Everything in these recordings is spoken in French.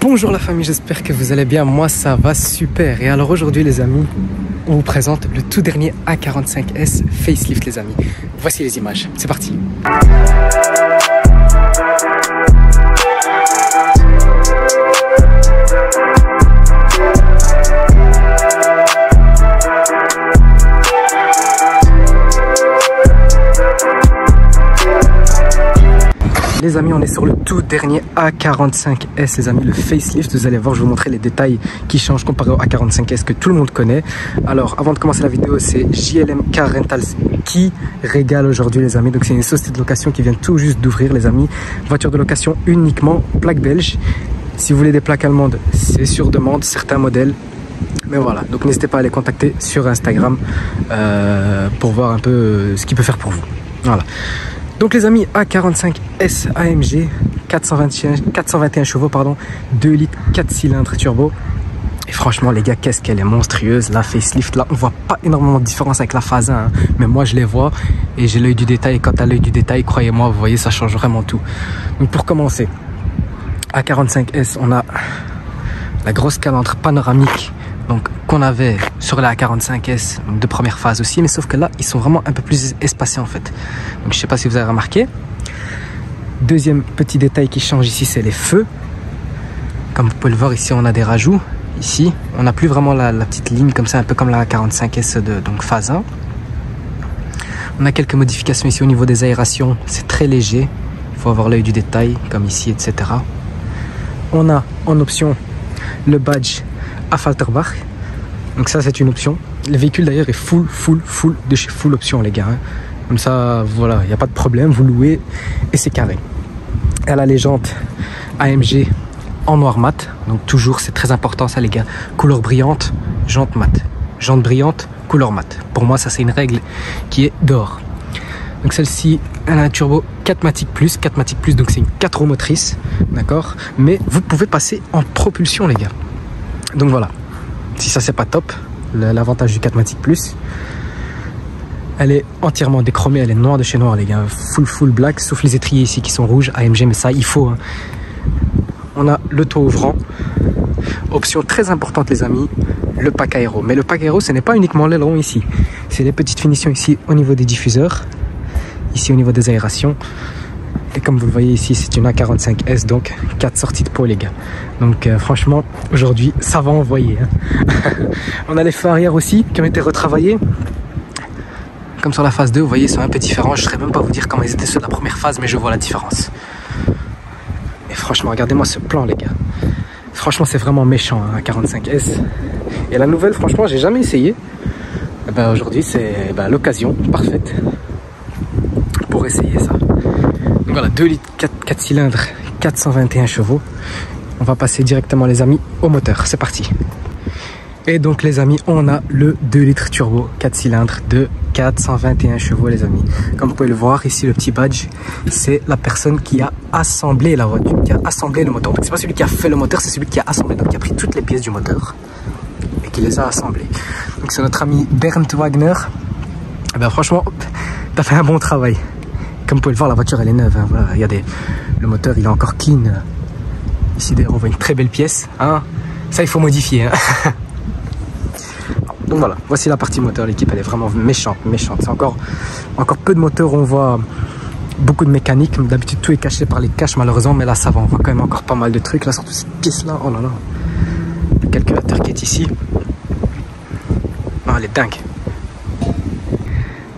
Bonjour la famille, j'espère que vous allez bien, moi ça va super. Et alors aujourd'hui les amis, on vous présente le tout dernier A45S facelift les amis. Voici les images, c'est parti. Les amis, on est sur le tout dernier A45S les amis, le facelift. Vous allez voir, je vais vous montrer les détails qui changent comparé au A45S que tout le monde connaît. Alors avant de commencer la vidéo, c'est JLM Car Rentals qui régale aujourd'hui les amis. Donc c'est une société de location qui vient tout juste d'ouvrir les amis. Voiture de location uniquement, plaque belge. Si vous voulez des plaques allemandes, c'est sur demande, certains modèles. Mais voilà, donc n'hésitez pas à les contacter sur Instagram pour voir un peu ce qu'il peut faire pour vous. Voilà. Donc les amis, A45S AMG 421 chevaux pardon, 2 litres 4 cylindres turbo. Et franchement les gars, qu'est-ce qu'elle est monstrueuse la facelift. Là on voit pas énormément de différence avec la phase 1 hein, mais moi je les vois et j'ai l'œil du détail. Et quant à l'œil du détail, croyez-moi, vous voyez, ça change vraiment tout. Donc pour commencer, A45S, on a la grosse calandre panoramique donc qu'on avait sur la A45S de première phase aussi, mais sauf que là ils sont vraiment un peu plus espacés en fait. Donc je sais pas si vous avez remarqué. Deuxième petit détail qui change ici, c'est les feux. Comme vous pouvez le voir ici, on a des rajouts. Ici on n'a plus vraiment la petite ligne comme ça, un peu comme la A45S de donc phase 1. On a quelques modifications ici au niveau des aérations, c'est très léger, il faut avoir l'œil du détail comme ici, etc. On a en option le badge à Falterbach, donc ça c'est une option. Le véhicule d'ailleurs est full de chez Full Option les gars hein. Comme ça voilà, il n'y a pas de problème, vous louez et c'est carré. Elle a les jantes AMG en noir mat, donc toujours c'est très important ça les gars, couleur brillante, jantes mat, jantes brillantes, couleur mat. Pour moi ça c'est une règle qui est d'or. Donc celle-ci, elle a un turbo 4matic plus donc c'est une 4 roues motrices, d'accord, mais vous pouvez passer en propulsion les gars. Donc voilà, si ça c'est pas top, l'avantage du 4matic plus. Elle est entièrement déchromée, elle est noire de chez noir les gars, full black, sauf les étriers ici qui sont rouges, AMG, mais ça il faut hein. On a le toit ouvrant, option très importante les amis, le pack aéro. Mais le pack aéro ce n'est pas uniquement l'aileron ici, c'est les petites finitions ici au niveau des diffuseurs, ici au niveau des aérations. Et comme vous le voyez ici, c'est une A45S, donc 4 sorties de peau les gars. Donc franchement, aujourd'hui, ça va envoyer hein. On a les feux arrière aussi, qui ont été retravaillés. Comme sur la phase 2, vous voyez, ils sont un peu différents. Je ne saurais même pas vous dire comment ils étaient sur la première phase, mais je vois la différence. Et franchement, regardez-moi ce plan les gars. Franchement, c'est vraiment méchant, hein, A45S. Et la nouvelle, franchement, j'ai jamais essayé. Et ben, aujourd'hui, c'est l'occasion parfaite pour essayer ça. Donc voilà, 2 litres 4 cylindres, 421 chevaux. On va passer directement les amis au moteur, c'est parti. Et donc les amis, on a le 2 litres turbo 4 cylindres de 421 chevaux les amis. Comme vous pouvez le voir ici, le petit badge, c'est la personne qui a assemblé la voiture, qui a assemblé le moteur. Donc c'est pas celui qui a fait le moteur, c'est celui qui a assemblé, donc qui a pris toutes les pièces du moteur et qui les a assemblées. Donc c'est notre ami Bernd Wagner. Et ben franchement, t'as fait un bon travail. Comme vous pouvez le voir, la voiture elle est neuve hein. Voilà, regardez, le moteur il est encore clean. Ici d'ailleurs on voit une très belle pièce hein. Ça il faut modifier hein. Donc voilà, voici la partie moteur. L'équipe elle est vraiment méchante. C'est encore peu de moteurs où on voit beaucoup de mécanique. D'habitude tout est caché par les caches malheureusement, mais là ça va, on voit quand même encore pas mal de trucs. Là surtout cette pièce là, oh là là, le calculateur qui est ici, non, elle est dingue.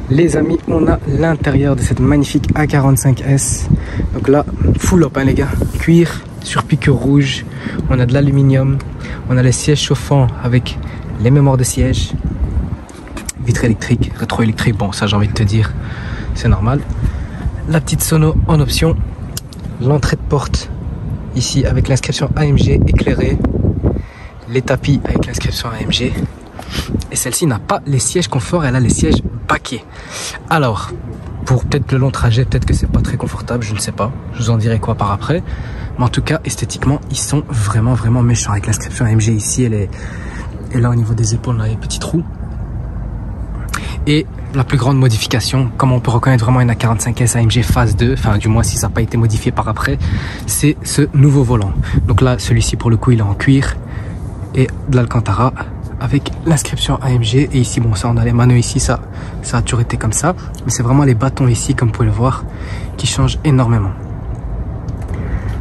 Les amis, on a l'intérieur de cette magnifique A45S. Donc là, full up hein, les gars, cuir sur piqûre rouge, on a de l'aluminium, on a les sièges chauffants avec les mémoires de siège, vitre électrique, rétro électrique, bon ça j'ai envie de te dire, c'est normal. La petite sono en option, l'entrée de porte ici avec l'inscription AMG éclairée, les tapis avec l'inscription AMG. Et celle-ci n'a pas les sièges confort, elle a les sièges baquets. Alors, pour peut-être le long trajet, peut-être que c'est pas très confortable, je ne sais pas. Je vous en dirai quoi par après. Mais en tout cas, esthétiquement, ils sont vraiment méchants. Avec l'inscription AMG ici, elle est là au niveau des épaules, on a les petits trous. Et la plus grande modification, comment on peut reconnaître vraiment une A45S AMG phase 2, enfin du moins si ça n'a pas été modifié par après, c'est ce nouveau volant. Donc là, celui-ci pour le coup, il est en cuir et de l'Alcantara avec l'inscription AMG. Et ici, bon, ça on a les maneaux ici, ça a toujours été comme ça. Mais c'est vraiment les bâtons ici, comme vous pouvez le voir, qui changent énormément.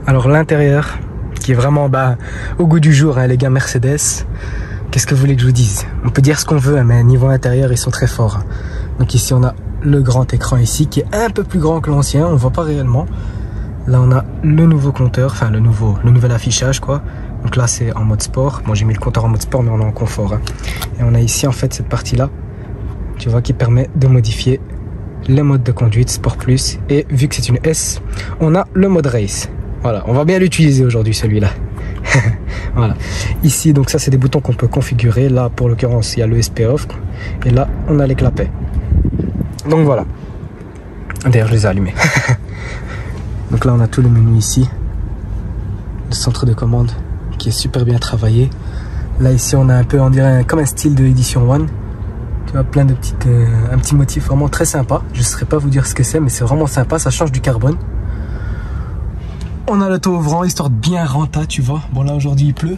Alors l'intérieur, qui est vraiment au goût du jour, hein, les gars Mercedes. Qu'est-ce que vous voulez que je vous dise? On peut dire ce qu'on veut, mais niveau intérieur, ils sont très forts. Donc ici, on a le grand écran ici, qui est un peu plus grand que l'ancien. On ne voit pas réellement. Là, on a le nouveau compteur, enfin le nouvel affichage, quoi. Donc là, c'est en mode sport. Bon, j'ai mis le compteur en mode sport, mais on est en confort. Hein. Et on a ici, en fait, cette partie-là, tu vois, qui permet de modifier le mode de conduite, Sport Plus. Et vu que c'est une S, on a le mode Race. Voilà, on va bien l'utiliser aujourd'hui, celui-là. Voilà. Ici, donc ça, c'est des boutons qu'on peut configurer. Là, pour l'occurrence, il y a le SP Off. Et là, on a les clapets. Donc voilà. D'ailleurs, je les ai allumés. Donc là, on a tout le menu ici. Le centre de commande qui est super bien travaillé. Là, ici, on a un peu, on dirait, comme un style de Edition One. Tu vois, plein de petites, un petit motif vraiment très sympa. Je ne saurais pas vous dire ce que c'est, mais c'est vraiment sympa. Ça change du carbone. On a le toit ouvrant, histoire de bien renta, tu vois. Bon, là, aujourd'hui, il pleut.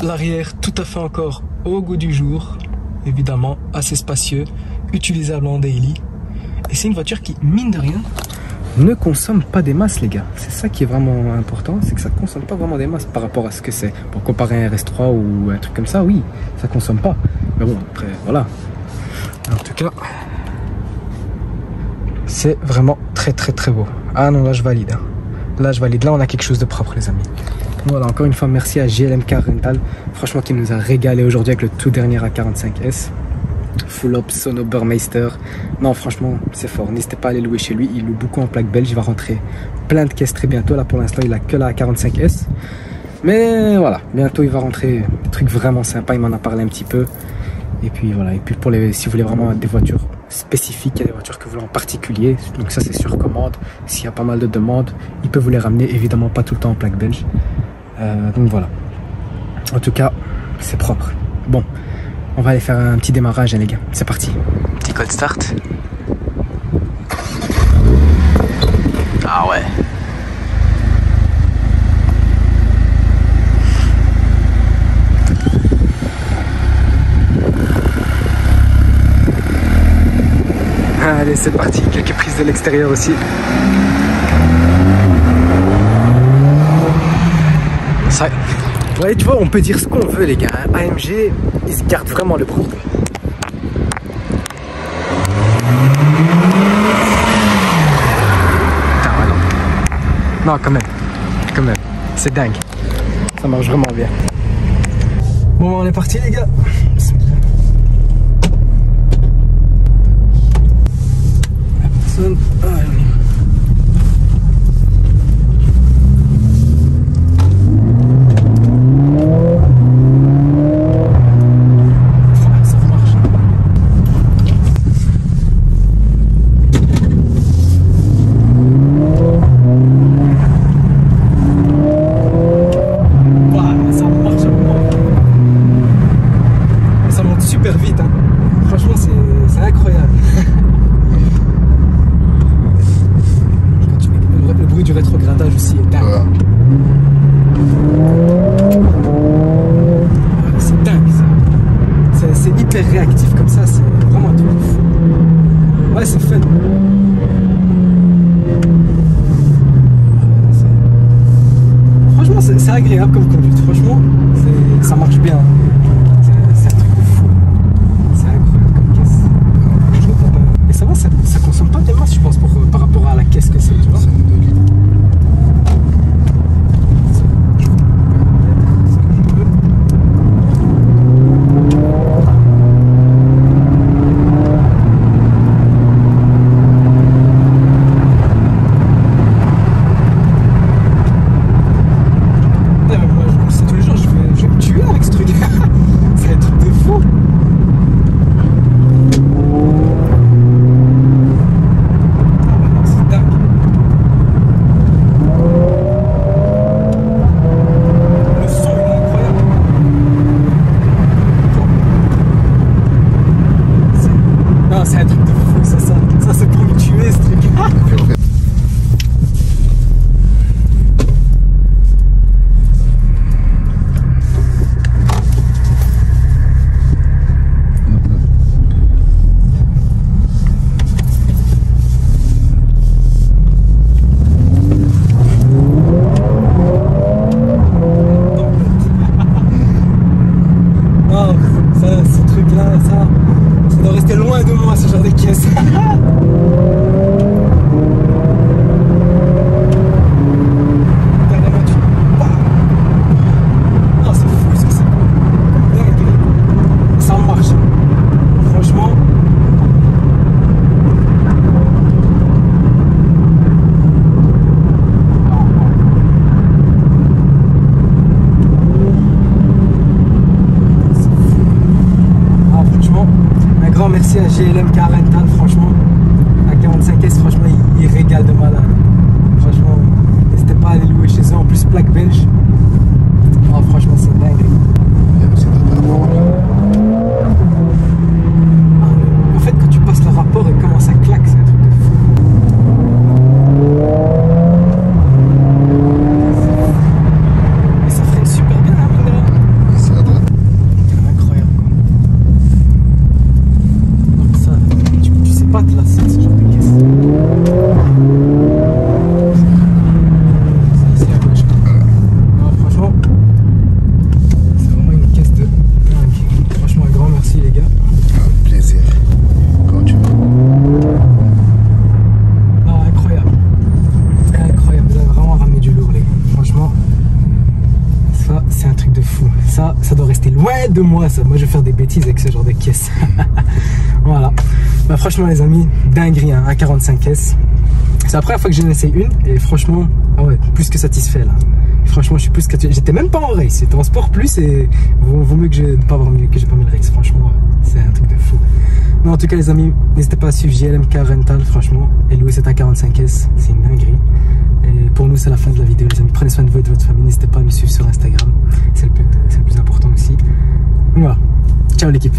L'arrière, tout à fait encore au goût du jour. Évidemment, assez spacieux, utilisable en daily. Et c'est une voiture qui, mine de rien, ne consomme pas des masses, les gars. C'est ça qui est vraiment important, c'est que ça consomme pas vraiment des masses par rapport à ce que c'est. Pour comparer un RS3 ou un truc comme ça, oui, ça consomme pas. Mais bon, après, voilà. En tout cas, c'est vraiment très très très beau. Ah non, là je valide. Hein. Là je valide. Là on a quelque chose de propre, les amis. Voilà, encore une fois, merci à JLM Car Rental. Franchement, qui nous a régalé aujourd'hui avec le tout dernier A45S. Full Op Sono Burmeister. Non, franchement, c'est fort. N'hésitez pas à aller louer chez lui. Il loue beaucoup en plaque belge. Il va rentrer plein de caisses très bientôt. Là, pour l'instant, il a que la A45S. Mais voilà, bientôt, il va rentrer des trucs vraiment sympas. Il m'en a parlé un petit peu. Et puis voilà. Et puis, si vous voulez vraiment des voitures spécifiques, il y a des voitures que vous voulez en particulier. Donc ça, c'est sur commande. S'il y a pas mal de demandes, il peut vous les ramener. Évidemment, pas tout le temps en plaque belge. Donc voilà. En tout cas, c'est propre. Bon. On va aller faire un petit démarrage, hein, les gars. C'est parti. Petit cold start. Ah ouais. Allez, c'est parti. Quelques prises de l'extérieur aussi. Ça... Ouais, tu vois, on peut dire ce qu'on veut, les gars. AMG, ils se gardent vraiment le propre. Putain, ouais, non. Non, quand même. Quand même. C'est dingue. Ça marche vraiment bien. Bon, on est parti, les gars. Personne. Ah, on y va. Réactif comme ça, c'est vraiment un truc fou. Ouais, c'est fun. Franchement, c'est agréable comme conduite. Franchement, ça marche bien. C'est un truc fou. C'est incroyable comme caisse. Et ça va, ça consomme pas des masses, je pense, par rapport à la caisse que c'est, tu vois. Tous les jours, je vais me tuer avec ce truc. ça doit rester loin de moi ça. Moi je vais faire des bêtises avec ce genre de caisse. Voilà. Bah, franchement les amis, dinguerie hein, A45S. C'est la première fois que j'en essaye une et franchement, ah ouais, plus que satisfait là. Franchement, je suis plus que j'étais même pas en race, j'étais en sport plus et vaut mieux que j'ai pas avoir mieux que j'ai pas mis le race. Franchement, c'est un truc de fou. Mais en tout cas les amis, n'hésitez pas à suivre JLM Car Rental franchement et louer cette A45S, c'est une dinguerie. Et pour nous c'est la fin de la vidéo les amis. Prenez soin de vous et de votre famille, n'hésitez pas à me suivre sur Instagram, c'est le plus important aussi. Voilà, ciao l'équipe.